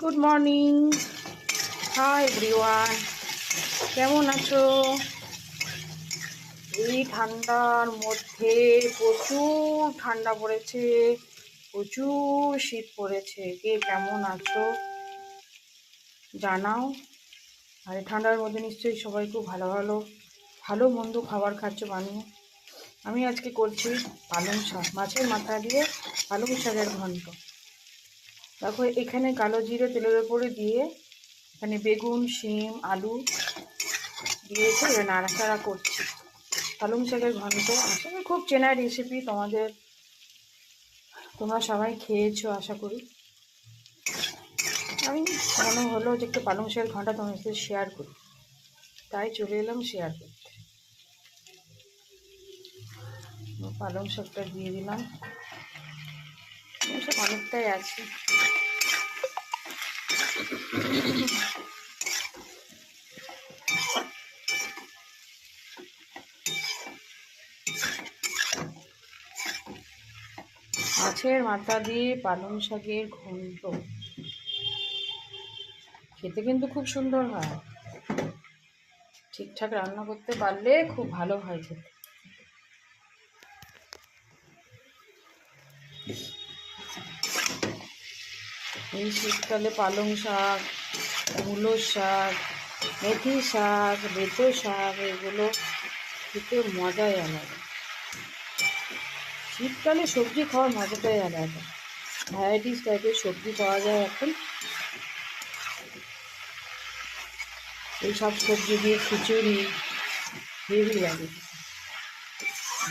Good morning. Hi everyone, কেমন আছো? এই ঠান্ডার মধ্যে প্রচুর ঠান্ডা পড়েছে, প্রচুর শীত পড়েছে। কে কেমন আছো জানাও। আর এই ঠান্ডার মধ্যে নিশ্চয়ই সবাই খুব ভালো ভালো ভালো মন্দ খাবার খাচ্ছো বানিয়ে। আমি আজকে করছি পালং শাক, মাছের মাথা দিয়ে পালং শাকের ঘন্ট। দেখো এখানে কালো জিরে তেলের উপরে দিয়ে এখানে বেগুন, শিম, আলু দিয়েছে, এবার নাড়াচাড়া করছি। পালং শাকের ঘন্ট আসলে খুব চেনা রেসিপি, তোমরা সবাই খেয়েছো আশা করি। আমি মনে হলো যে একটু পালং শাকের ঘন্টা তোমার সাথে শেয়ার করি, তাই চলে এলাম শেয়ার করতে। পালং শাকটা দিয়ে দিলাম, সব অনেকটাই আছে। মাছের মাথা দিয়ে পালং শাকের ঘন্ট খেতে কিন্তু খুব সুন্দর হয়, ঠিকঠাক রান্না করতে পারলে খুব ভালো হয় খেতে। এই শীতকালে পালং শাক, মূলো শাক, মেথি শাক, বেতো শাক, এগুলো খেতে মজাই আলাদা। শীতকালে সবজি খাওয়ার মজাটাই আলাদা, ভ্যারাইটিস টাইপের সবজি পাওয়া যায় এখন। এই সব সবজি দিয়ে খিচুড়ি হেভি লাগে,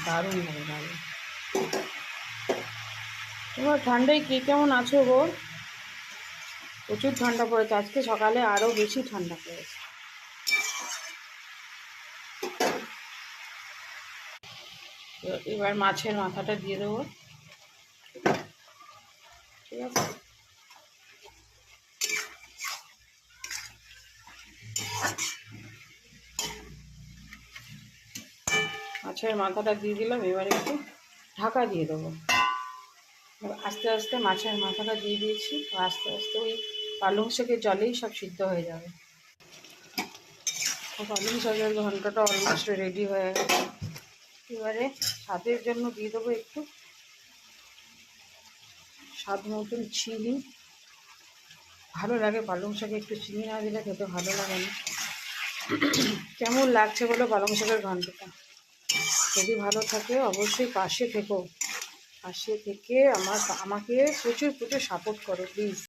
দারুণ লাগে, দারুণ। তোমার ঠান্ডায় কে কেমন আছো গো? প্রচুর ঠান্ডা পড়েছে, আজকে সকালে আরও বেশি ঠান্ডা পড়েছে। এবার মাছের মাথাটা দিয়ে দেবো, ঠিক আছে? মাছের মাথাটা দিয়ে দিলাম, এবার একটু ঢাকা দিয়ে দেবো। আস্তে আস্তে মাছের মাথাটা দিয়ে দিয়েছি, আস্তে আস্তে ওই পালং শাকের জলেই সব সিদ্ধ হয়ে যাবে। পালং শাকের ঘন্টটা অলমোস্ট রেডি হয়ে গেছে। এবারে স্বাদের জন্য দিয়ে দেবো একটু স্বাদ মতন চিনি। ভালো লাগে পালং শাকে একটু চিনি না দিলে খেতে ভালো লাগে না। কেমন লাগছে বলো পালং শাকের ঘন্টটা? যদি ভালো থাকে অবশ্যই পাশে থেকে আমাকে প্রচুর প্রচুর সাপোর্ট করো প্লিজ।